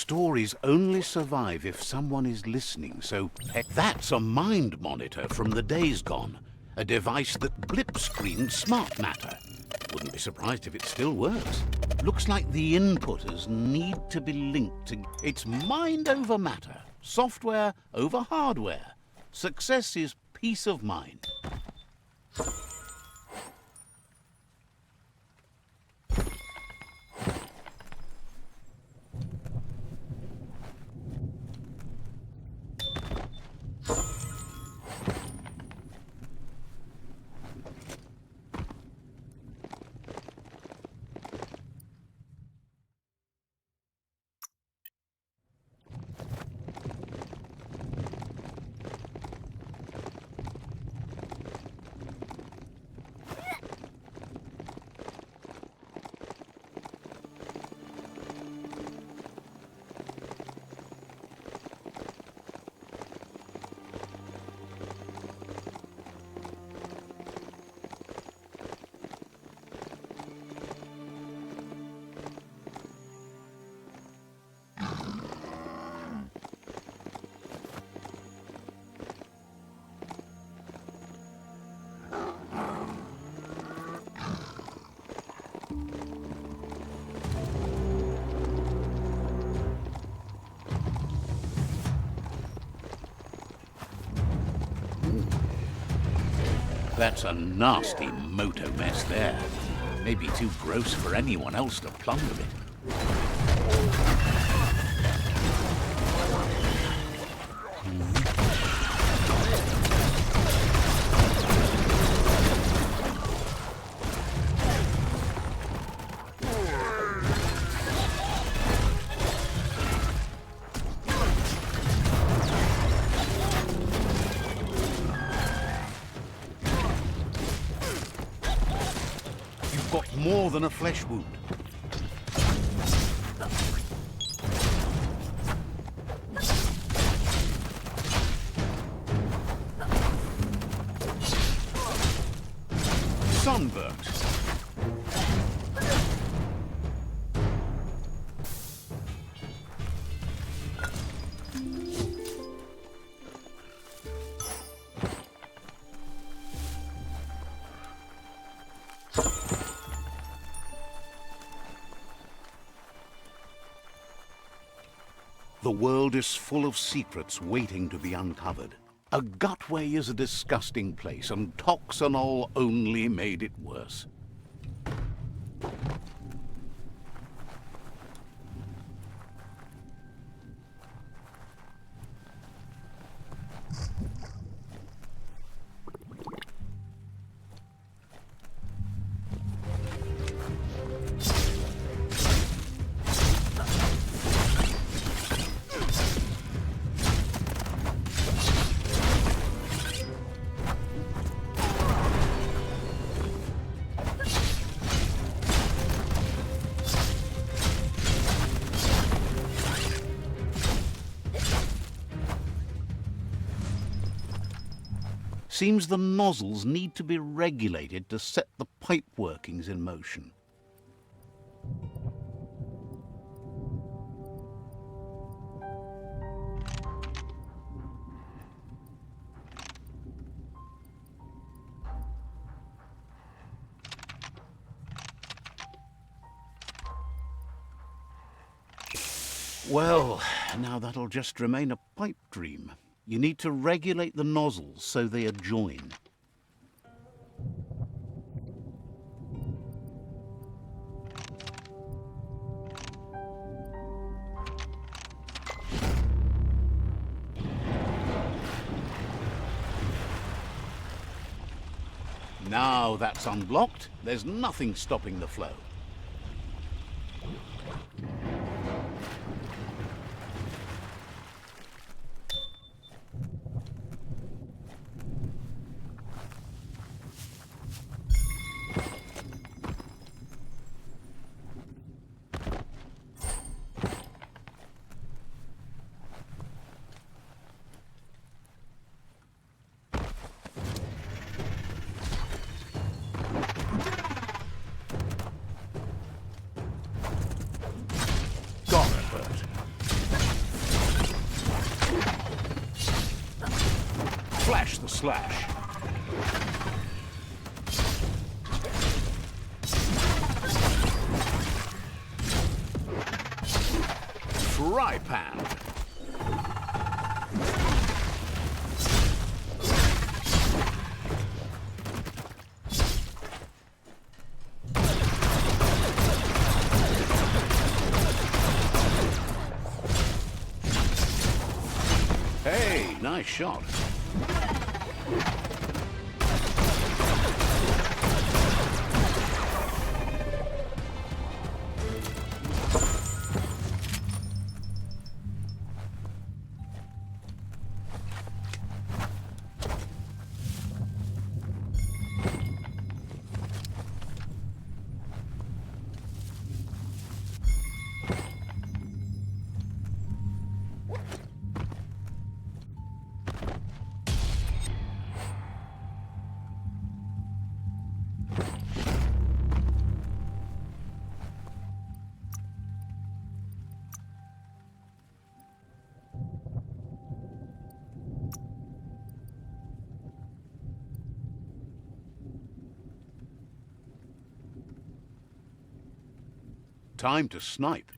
stories only survive if someone is listening, so that's a mind monitor from the days gone. A device that blip screened smart matter. Wouldn't be surprised if it still works. Looks like the inputters need to be linked to... It's mind over matter. Software over hardware. Success is peace of mind. That's a nasty moto mess there. Maybe too gross for anyone else to plunder it. Got more than a flesh wound. Sunburnt. The world is full of secrets waiting to be uncovered. A gutway is a disgusting place, and toxanol only made it worse. Seems the nozzles need to be regulated to set the pipe workings in motion. Well, now that'll just remain a pipe dream. You need to regulate the nozzles so they adjoin. Now that's unblocked, there's nothing stopping the flow. Flash the slash. Fry pan. Hey, nice shot. Time to snipe.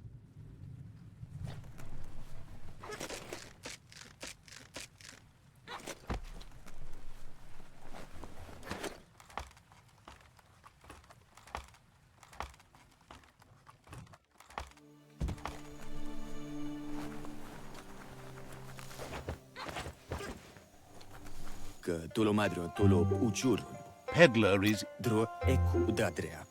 Tulo madro, tulo uchur. Peddler is... Dro eku dadrea.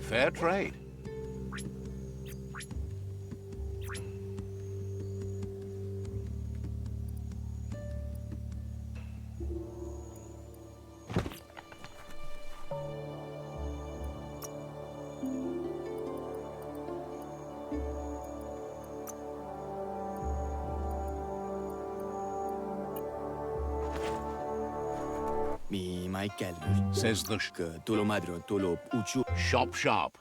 Fair trade. Mi mai keller. Says the Tulo madro, tulo uchur. shop sharp.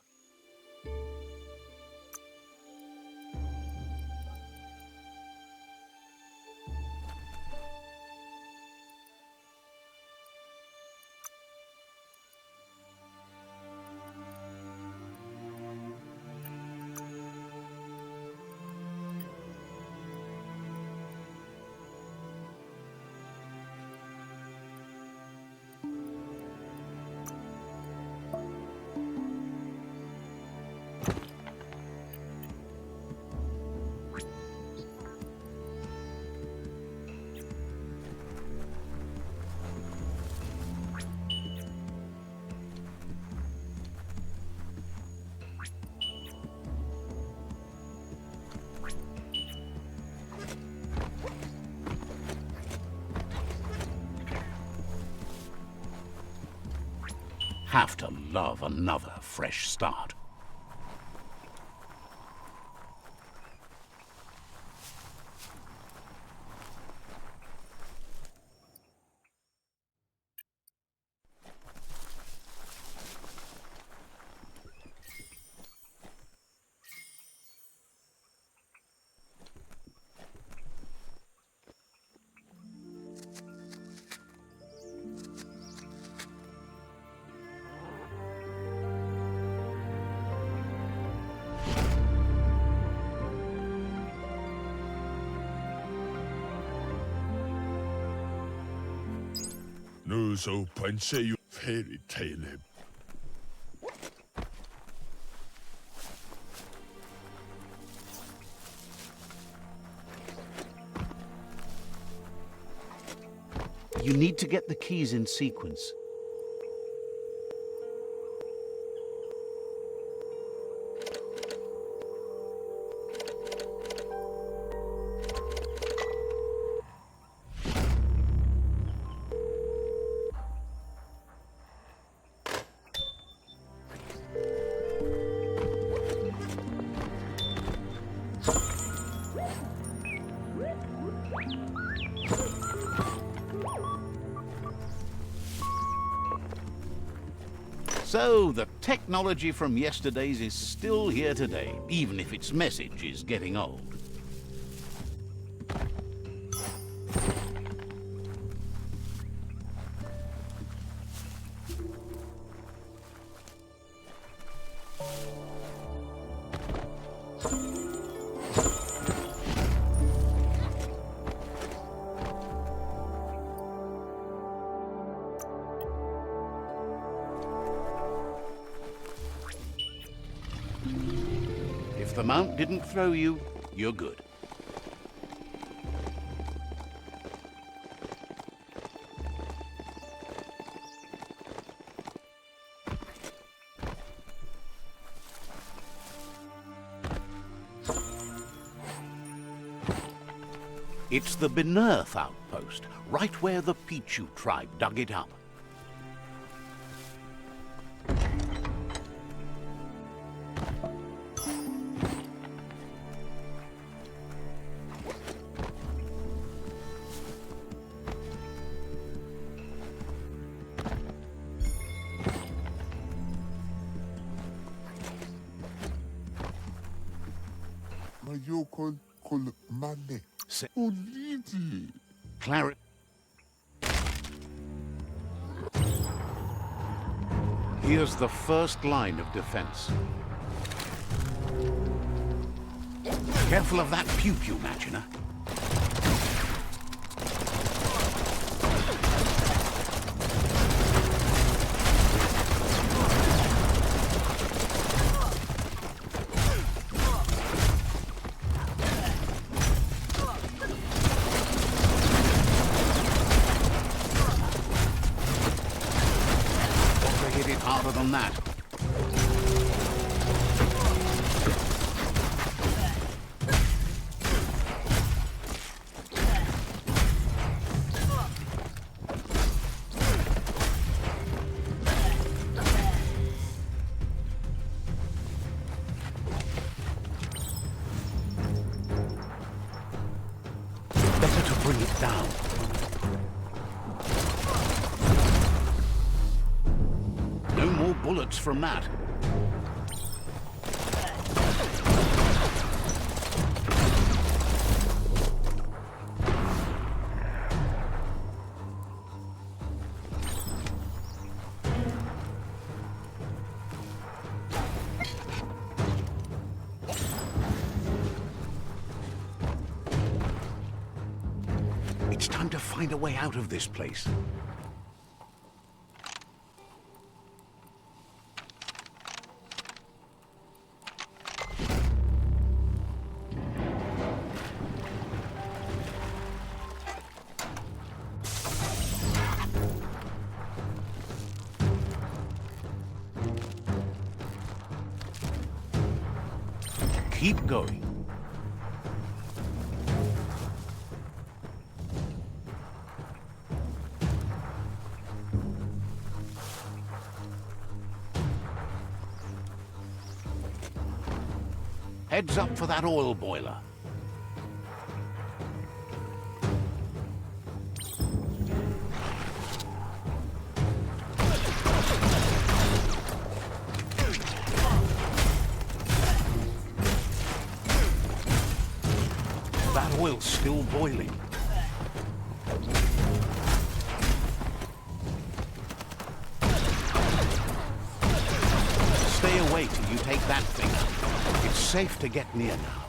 Have to love another fresh start. No so punche you fairy tale. You need to get the keys in sequence. So, the technology from yesterday's is still here today, even if its message is getting old. If the mount didn't throw you, you're good. It's the Benearth outpost, right where the Pichu tribe dug it up. Mayokol kol mane. Uliti. Clarity. Here's the first line of defense. Careful of that pew-pew, Magina. Hit it harder than that. Better to bring it down. No more bullets from that. It's time to find a way out of this place. Keep going. Heads up for that oil boiler. That oil's still boiling. Stay away till you take that thing out. It's safe to get near now.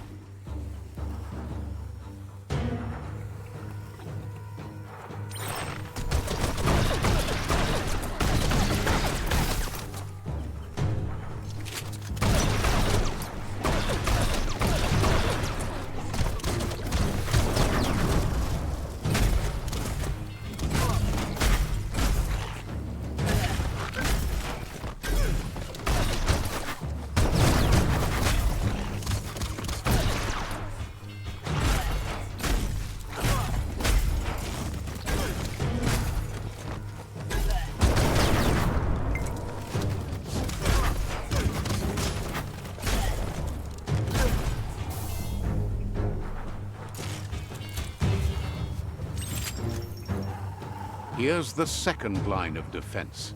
Here's the second line of defense.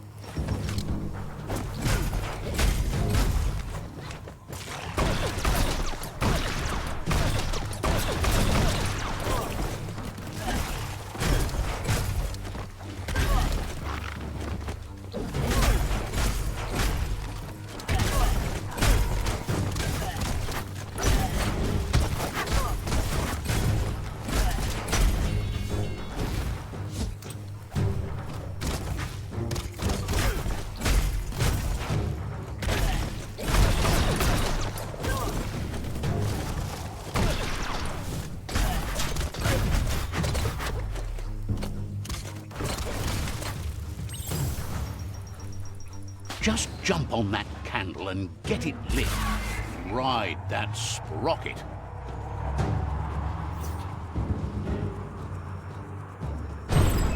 Just jump on that candle and get it lit. Ride that sprocket.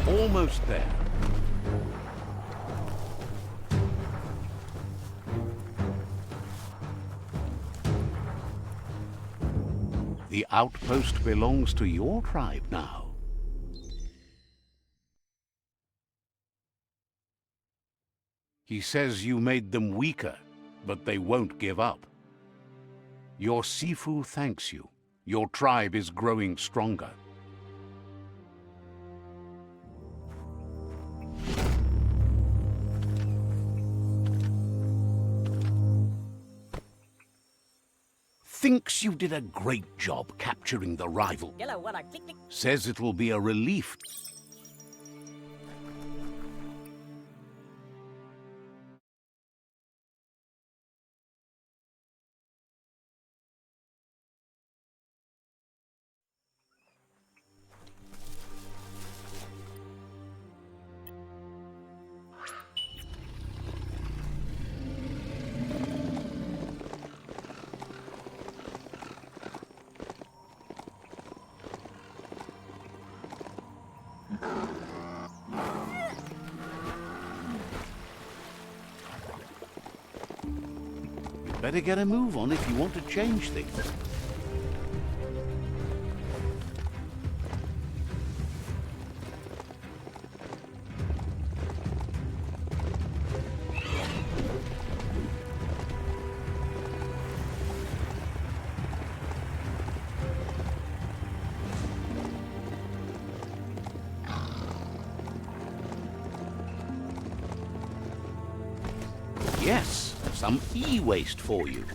Almost there. The outpost belongs to your tribe now. He says you made them weaker, but they won't give up. Your Sifu thanks you. Your tribe is growing stronger. Thinks you did a great job capturing the rival. Says it will be a relief. Better get a move on if you want to change things. Yes, some e-waste for you.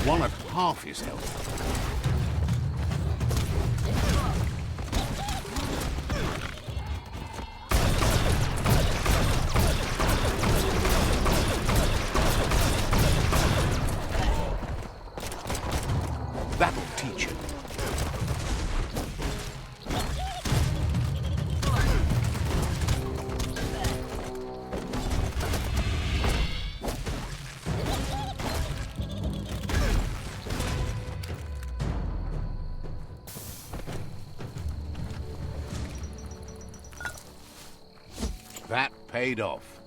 One at half his health. That'll teach him. That paid off.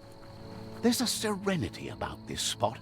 There's a serenity about this spot.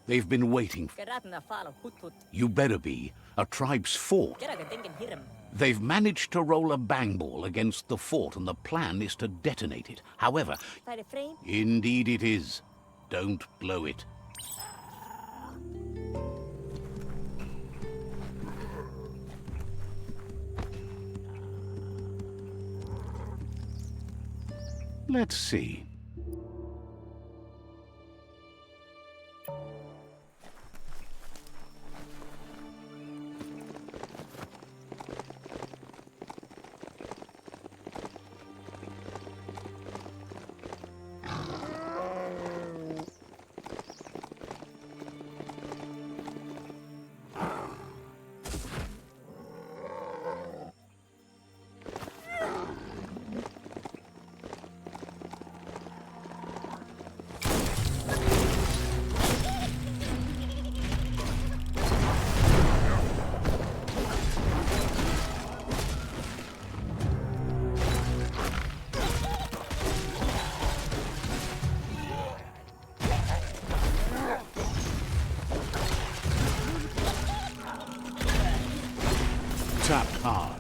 They've been waiting. You better be. A tribe's fort. They've managed to roll a bang ball against the fort, and the plan is to detonate it. However, indeed it is. Don't blow it. Let's see. Tapped hard.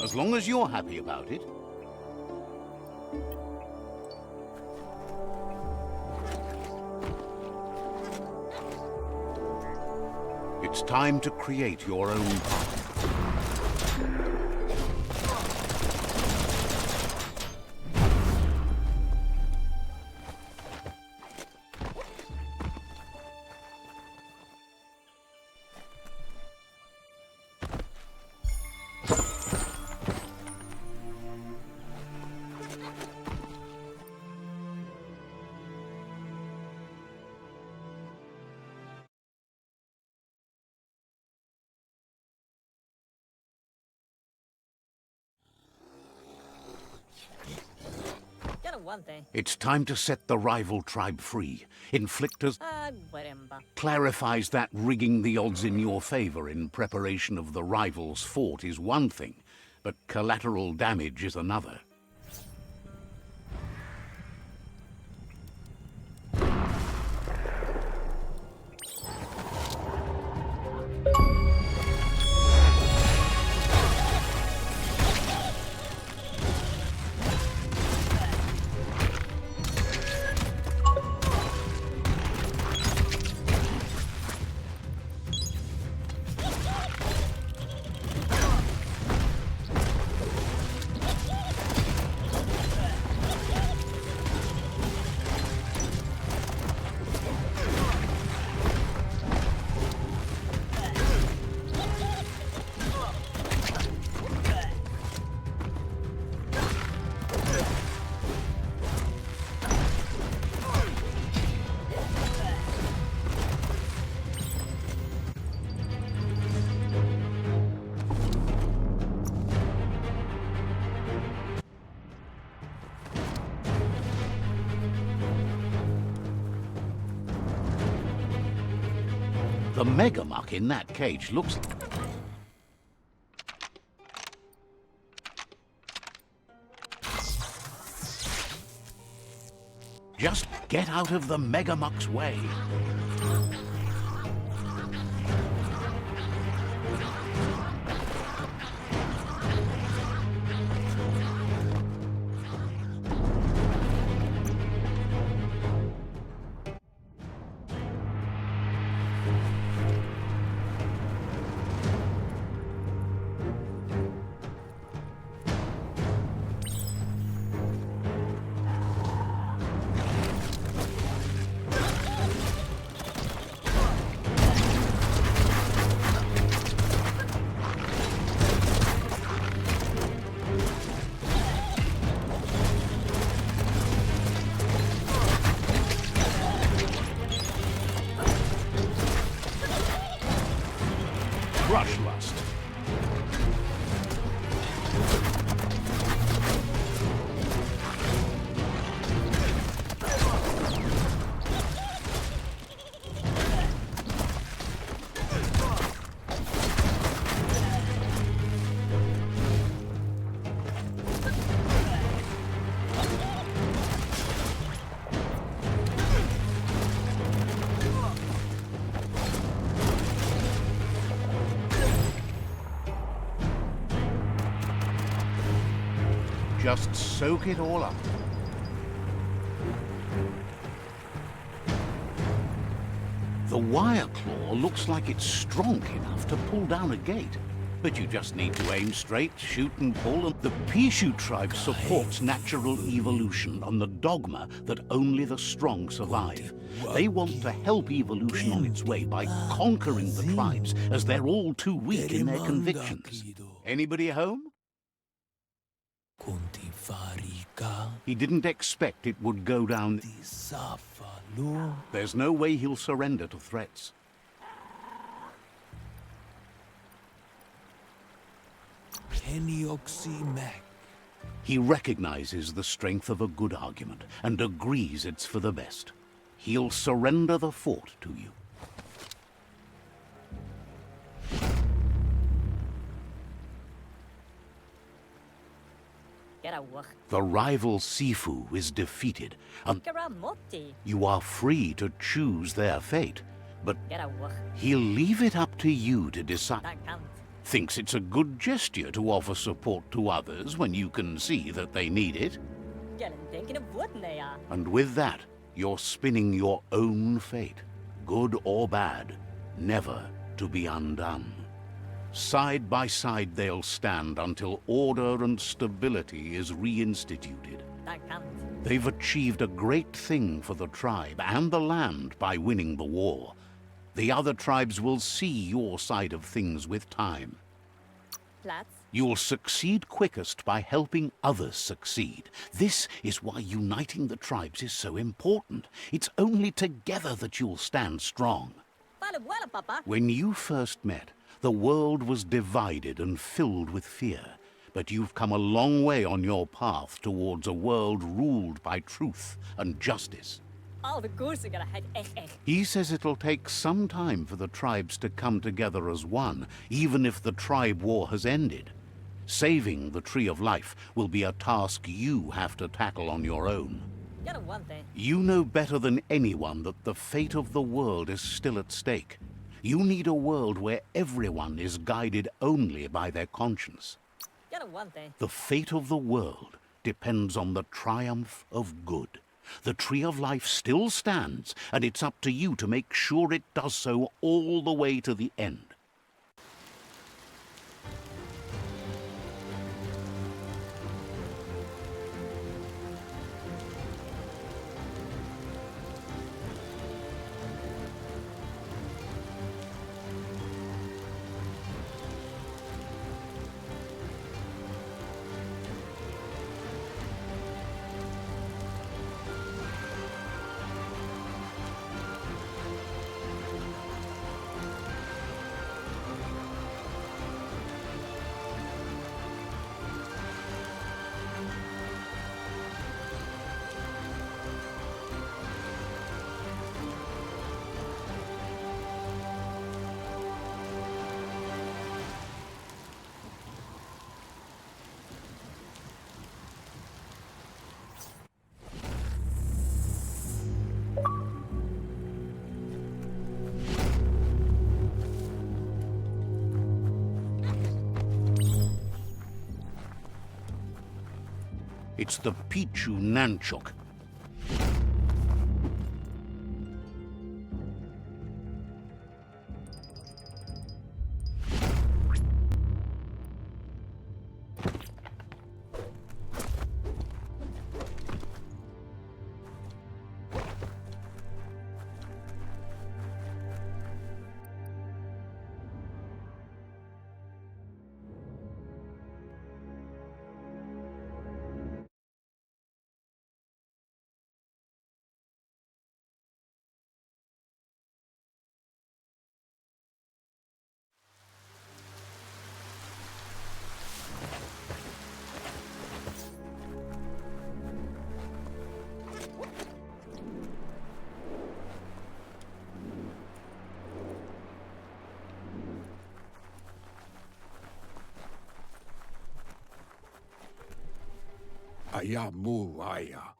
As long as you're happy about it. It's time to create your own path. It's time to set the rival tribe free. Inflictors clarifies that rigging the odds in your favor in preparation of the rival's fort is one thing, but collateral damage is another. The megamuck in that cage looks... Just get out of the megamuck's way. Just soak it all up. The wire claw looks like it's strong enough to pull down a gate. But you just need to aim straight, shoot and pull, and the Pishu tribe supports natural evolution on the dogma that only the strong survive. They want to help evolution on its way by conquering the tribes, as they're all too weak in their convictions. Anybody home? He didn't expect it would go down. There's no way he'll surrender to threats. He recognizes the strength of a good argument and agrees it's for the best. He'll surrender the fort to you. The rival Sifu is defeated, and you are free to choose their fate, but he'll leave it up to you to decide. Thinks it's a good gesture to offer support to others when you can see that they need it. And with that, you're spinning your own fate, good or bad, never to be undone. Side by side they'll stand until order and stability is reinstituted. They've achieved a great thing for the tribe and the land by winning the war. The other tribes will see your side of things with time. You'll succeed quickest by helping others succeed. This is why uniting the tribes is so important. It's only together that you'll stand strong. When you first met, the world was divided and filled with fear. But you've come a long way on your path towards a world ruled by truth and justice. He says it'll take some time for the tribes to come together as one, even if the tribe war has ended. Saving the Tree of Life will be a task you have to tackle on your own. You know better than anyone that the fate of the world is still at stake. You need a world where everyone is guided only by their conscience. The fate of the world depends on the triumph of good. The Tree of Life still stands, and it's up to you to make sure it does so all the way to the end. It's the Pichu Nanchuk.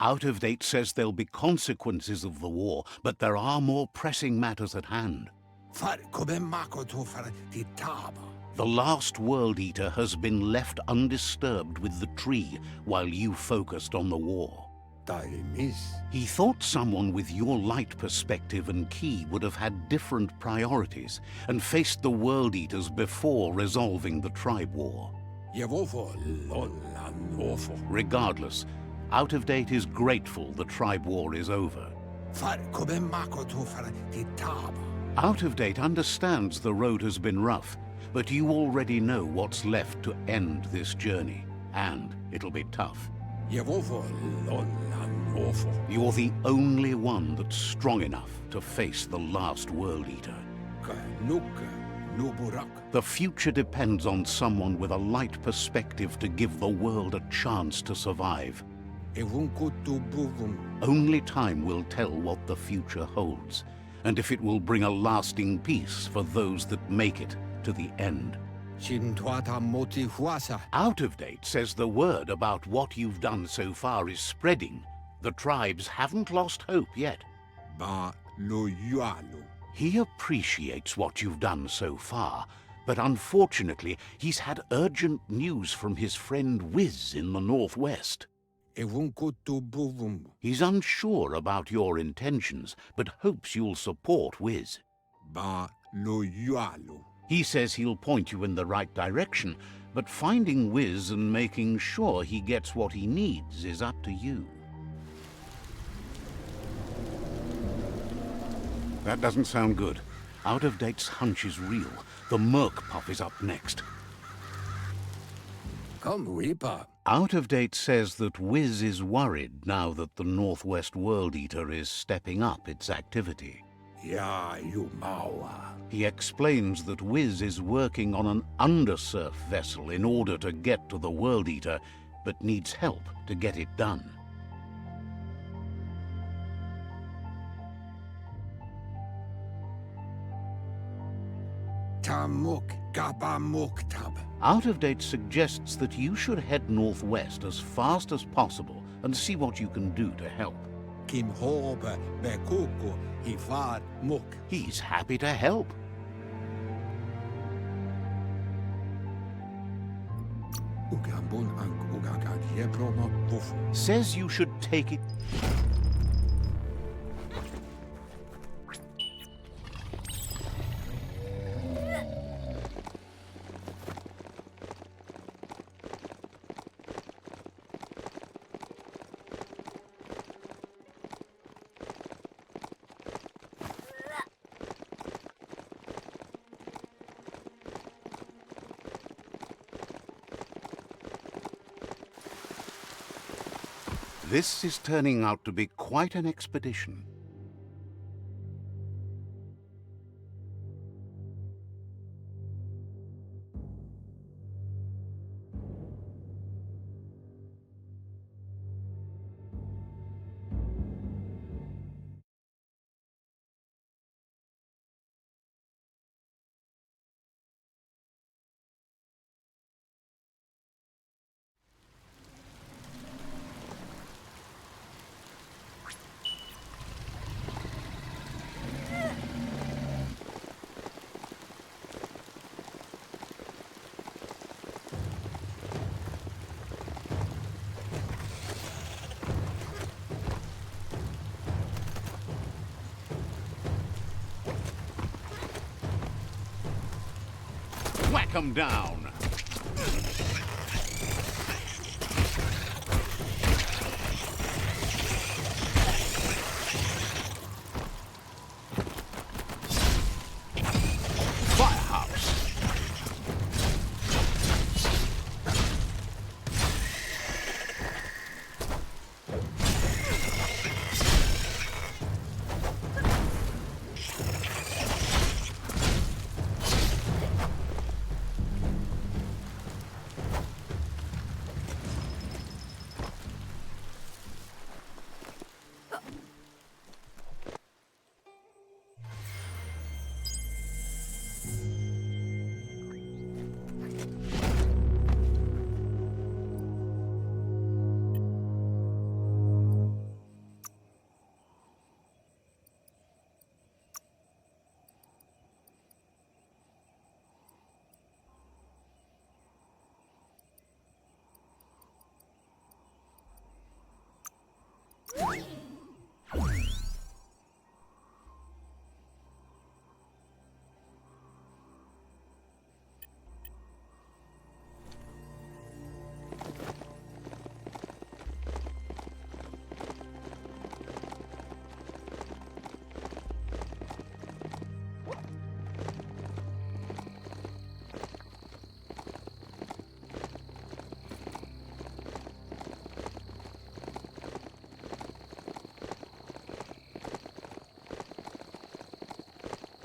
Out of Date says there'll be consequences of the war, but there are more pressing matters at hand. The last World Eater has been left undisturbed with the tree while you focused on the war. He thought someone with your light perspective and key would have had different priorities and faced the World Eaters before resolving the tribe war. Regardless, Out of Date is grateful the tribe war is over. Out of Date understands the road has been rough, but you already know what's left to end this journey, and it'll be tough. You're the only one that's strong enough to face the last World Eater. The future depends on someone with a light perspective to give the world a chance to survive. Only time will tell what the future holds, and if it will bring a lasting peace for those that make it to the end. Out of Date says the word about what you've done so far is spreading. The tribes haven't lost hope yet. He appreciates what you've done so far, but unfortunately he's had urgent news from his friend Wiz in the northwest. He's unsure about your intentions, but hopes you'll support Wiz. He says he'll point you in the right direction, but finding Wiz and making sure he gets what he needs is up to you. That doesn't sound good. Out of Date's hunch is real. The Merc Pup is up next. Out of Date says that Wiz is worried now that the Northwest World Eater is stepping up its activity. He explains that Wiz is working on an undersurf vessel in order to get to the World Eater, but needs help to get it done. Out of Date suggests that you should head northwest as fast as possible and see what you can do to help. He's happy to help. Says you should take it. This is turning out to be quite an expedition. Whack 'em down!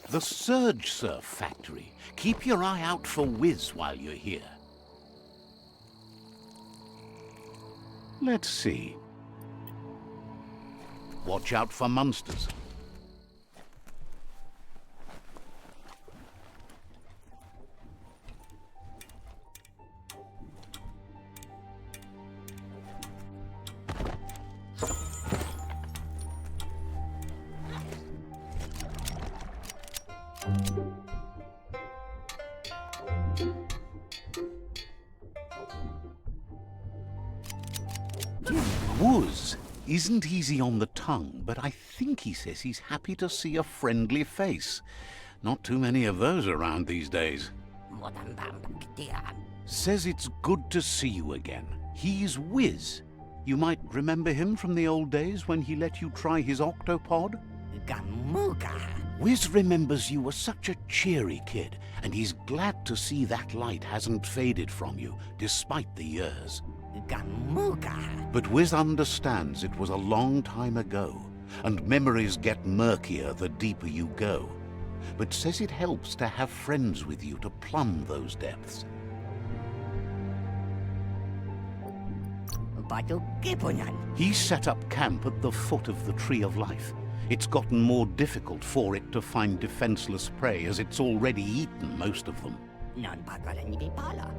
The Surge Surf Factory. Keep your eye out for Wiz while you're here. Let's see. Watch out for monsters. Wooz isn't easy on the tongue, but I think he says he's happy to see a friendly face. Not too many of those around these days. Says it's good to see you again. He's Wiz. You might remember him from the old days when he let you try his octopod? Wiz remembers you were such a cheery kid, and he's glad to see that light hasn't faded from you, despite the years. But Wiz understands it was a long time ago, and memories get murkier the deeper you go, but says it helps to have friends with you to plumb those depths. He set up camp at the foot of the Tree of Life. It's gotten more difficult for it to find defenseless prey, as it's already eaten most of them.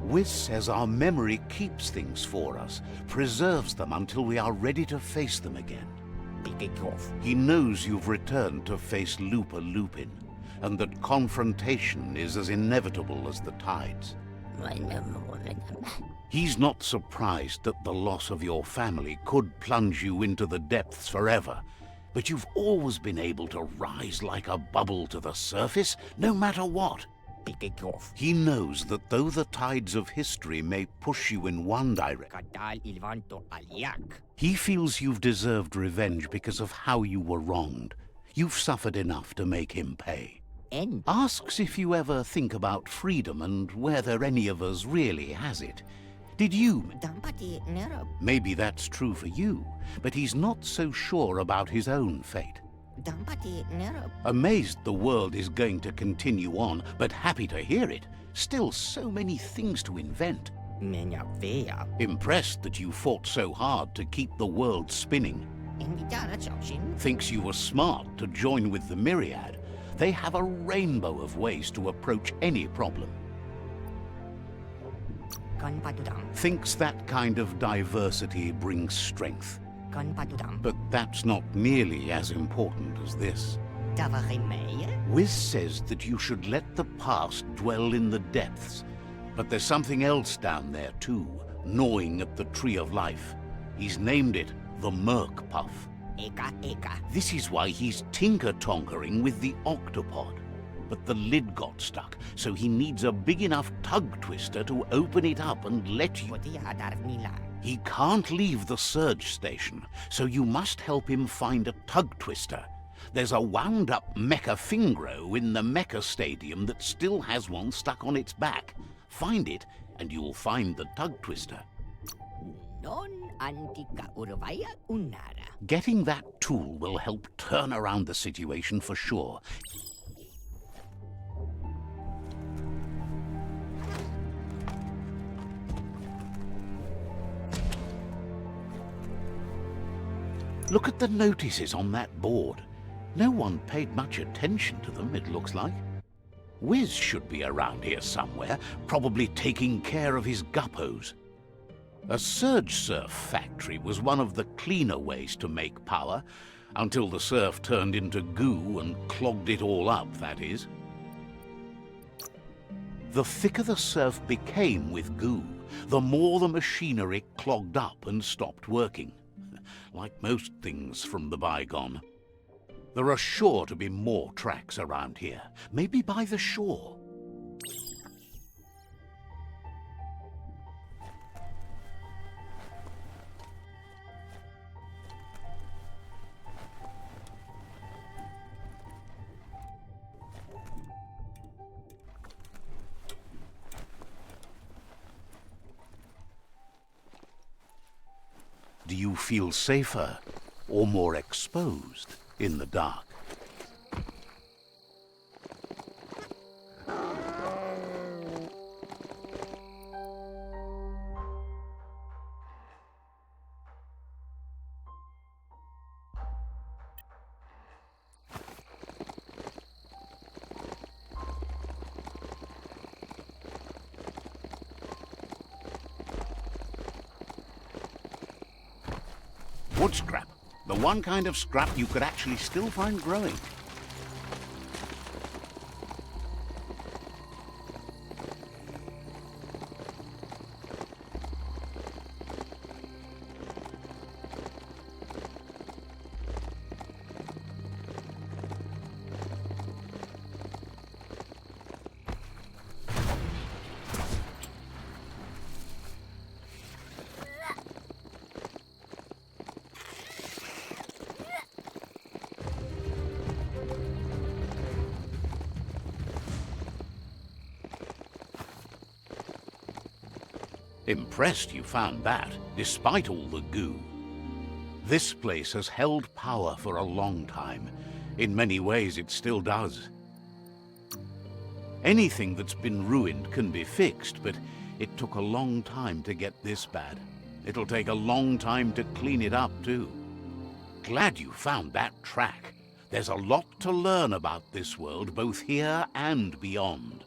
Wiz says our memory keeps things for us, preserves them until we are ready to face them again. He knows you've returned to face Lupa Lupin, and that confrontation is as inevitable as the tides. He's not surprised that the loss of your family could plunge you into the depths forever, but you've always been able to rise like a bubble to the surface, no matter what. He knows that though the tides of history may push you in one direction, he feels you've deserved revenge because of how you were wronged. You've suffered enough to make him pay. Asks if you ever think about freedom and whether any of us really has it. Did you? Maybe that's true for you, but he's not so sure about his own fate. Amazed the world is going to continue on, but happy to hear it. Still so many things to invent. Impressed that you fought so hard to keep the world spinning. Thinks you were smart to join with the Myriad. They have a rainbow of ways to approach any problem. Thinks that kind of diversity brings strength. But that's not nearly as important as this. Wiz says that you should let the past dwell in the depths, but there's something else down there too, gnawing at the Tree of Life. He's named it the Merc Puff. This is why he's tinker-tonkering with the octopod. But the lid got stuck, so he needs a big enough tug twister to open it up and let you. He can't leave the Surge Station, so you must help him find a tug twister. There's a wound-up Mecha Fingro in the Mecha Stadium that still has one stuck on its back. Find it, and you'll find the tug twister. Getting that tool will help turn around the situation for sure. Look at the notices on that board. No one paid much attention to them, it looks like. Wiz should be around here somewhere, probably taking care of his guppos. A Surge Surf factory was one of the cleaner ways to make power, until the surf turned into goo and clogged it all up, that is. The thicker the surf became with goo, the more the machinery clogged up and stopped working. like most things from the bygone. There are sure to be more tracks around here, maybe by the shore. Do you feel safer or more exposed in the dark? Wood scrap. The one kind of scrap you could actually still find growing. Impressed you found that, despite all the goo. This place has held power for a long time. In many ways, it still does. Anything that's been ruined can be fixed, but it took a long time to get this bad. It'll take a long time to clean it up, too. Glad you found that track. There's a lot to learn about this world, both here and beyond.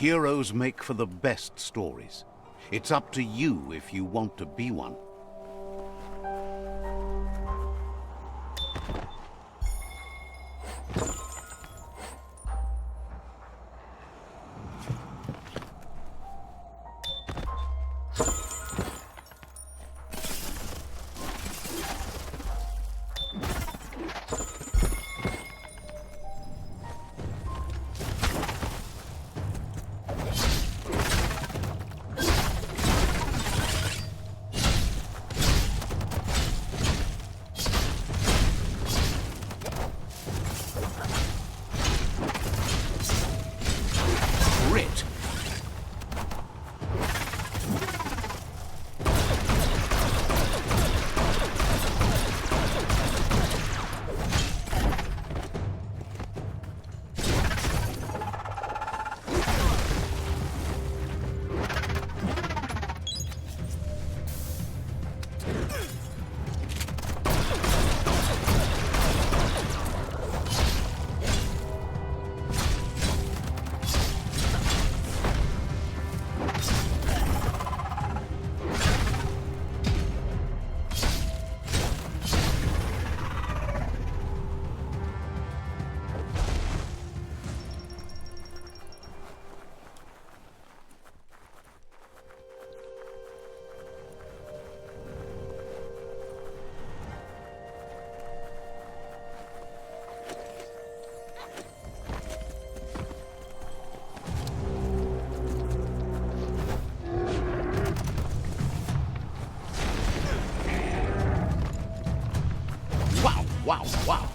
Heroes make for the best stories. It's up to you if you want to be one. Grit. Wow, wow, wow.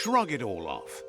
shrug it all off.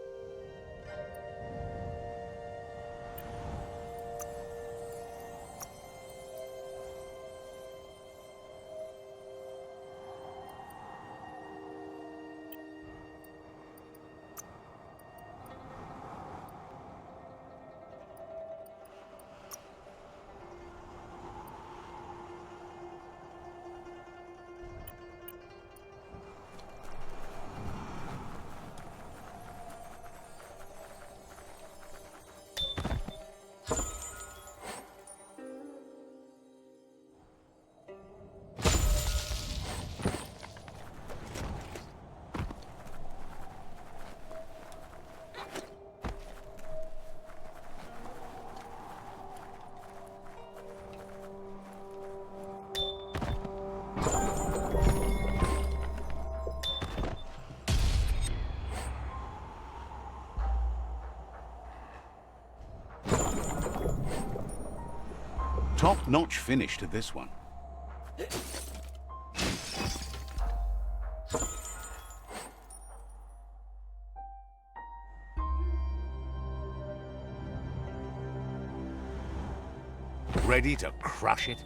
Top-notch finish to this one. Ready to crush it?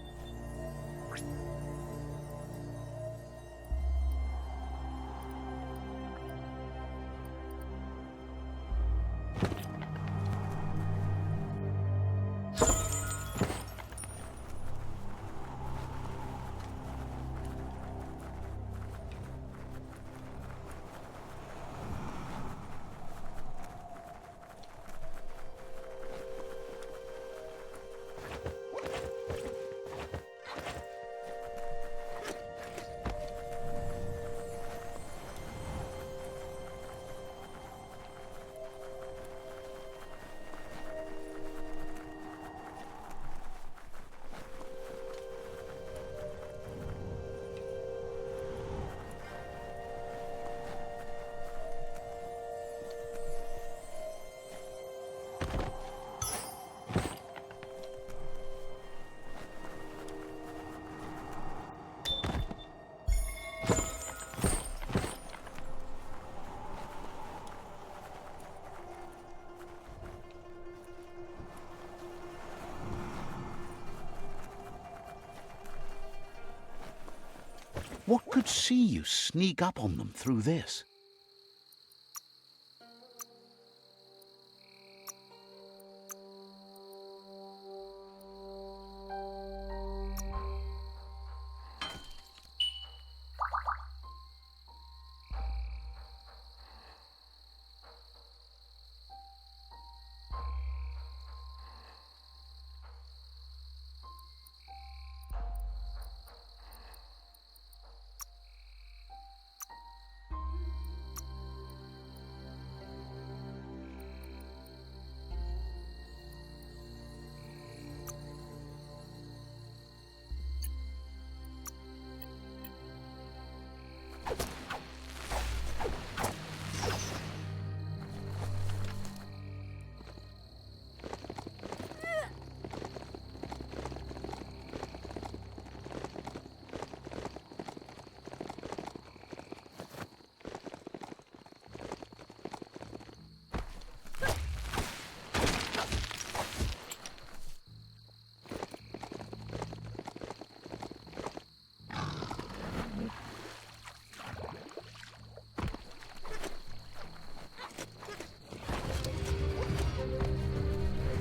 What could see you sneak up on them through this?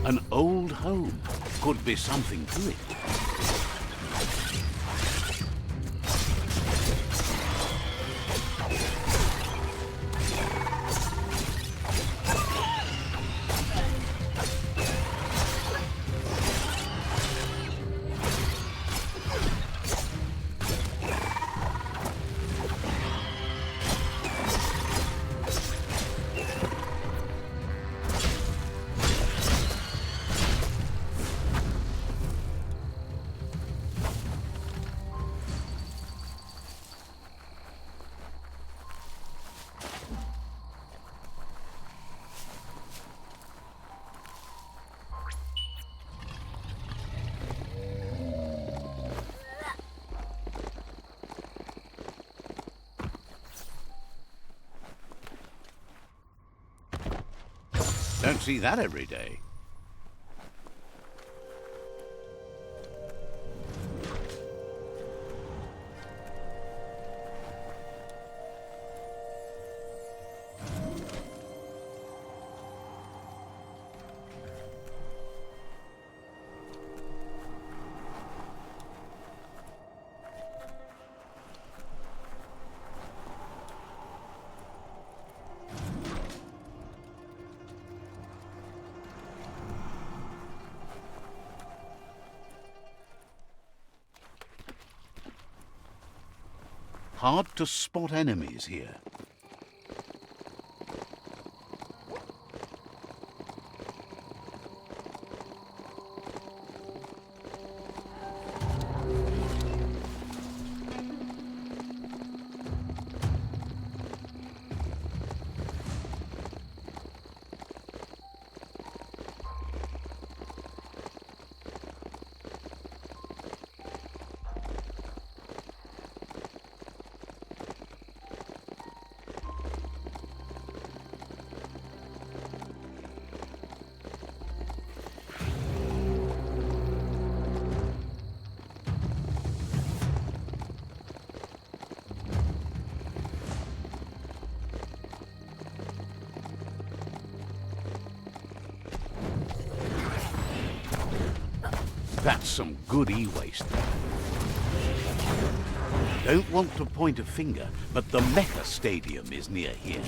An old home. Could be something to it. Don't see that every day. Hard to spot enemies here. That's some good e-waste. Don't want to point a finger, but the Mecha Stadium is near here.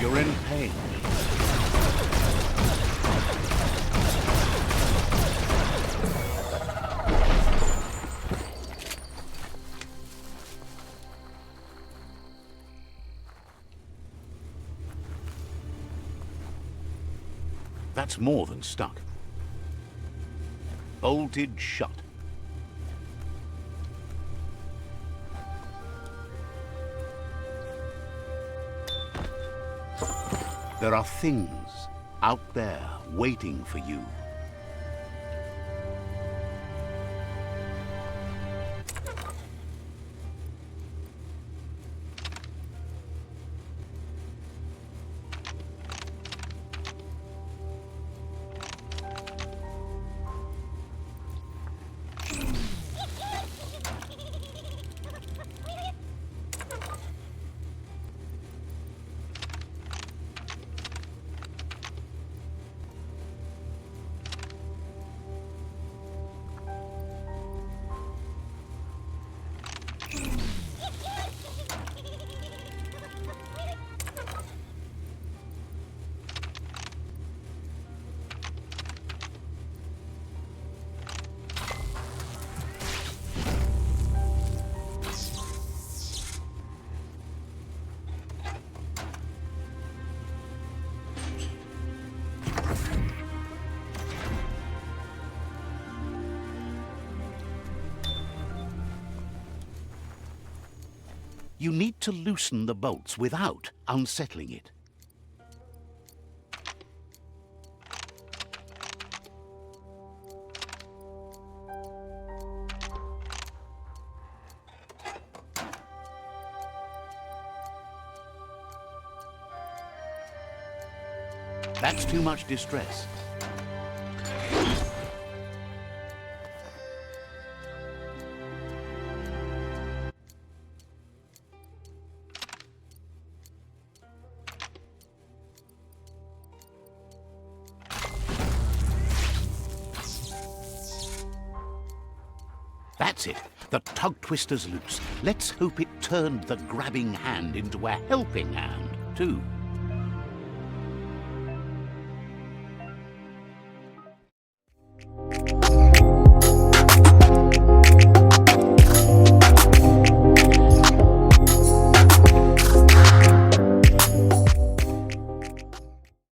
You're in pain. That's more than stuck. Bolted shut. There are things out there waiting for you. You need to loosen the bolts without unsettling it. That's too much distress. That's it. The tug twister's loose. Let's hope it turned the grabbing hand into a helping hand, too.